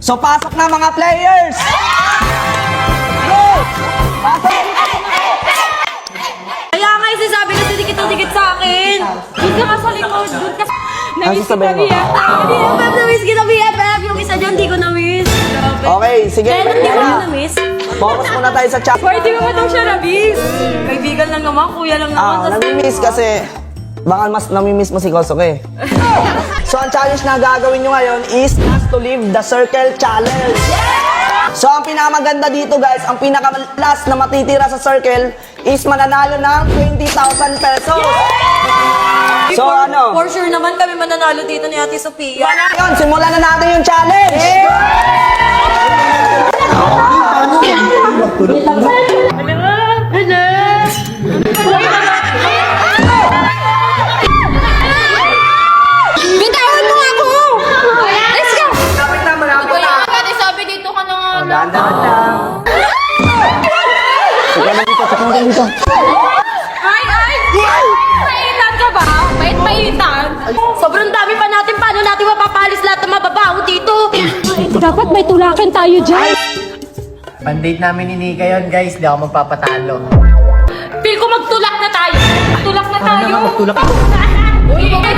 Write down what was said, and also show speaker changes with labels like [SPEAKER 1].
[SPEAKER 1] So, pasok na mga players! Go! Pasok!
[SPEAKER 2] Kaya nga sabi kasi dikit-dikit sa akin. Doon ka nga sa likod. Doon ka. Namiss kita
[SPEAKER 1] sasabihin mo?
[SPEAKER 2] BFF. Namiss kita BFF. Yung isa dyan, di ko namiss. Grabe.
[SPEAKER 1] Okay, sige.
[SPEAKER 2] Kaya hindi ko na namiss.
[SPEAKER 1] Focus muna tayo sa chat.
[SPEAKER 2] Boy, di ko ba daw siya namiss? Kaibigan lang naman, kuya lang naman. tas-
[SPEAKER 1] Namimiss kasi baka mas namimiss mo si Kosuke. So, ang challenge na gagawin nyo ngayon is Last to Leave the Circle Challenge. So, ang pinakamaganda dito guys, ang pinaka-last na matitira sa circle is mananalo ng 20,000 pesos. So, ano?
[SPEAKER 2] For sure naman kami mananalo dito ni Ate Sophia.
[SPEAKER 1] Ngayon, simulan na natin yung challenge!
[SPEAKER 2] Bitawan mo ako! Let's go!
[SPEAKER 1] Kapit na, malapit
[SPEAKER 2] Kuya, agad sabi dito ka na nga.
[SPEAKER 1] Dahan-dahan lang. Sige na dito, sige na dito.
[SPEAKER 2] Ay! Maitan ka ba? Maitan? Sobrang dami pa natin. Paano natin mapapalis lahat ng mababaho dito? Dapat may tulakan tayo dyan.
[SPEAKER 3] Pandate namin ni Nika yun, guys. Di ako magpapatalo.
[SPEAKER 2] Feel ko magtulak na tayo. Magtulak na tayo.
[SPEAKER 3] Magtulak.
[SPEAKER 2] Uy, okay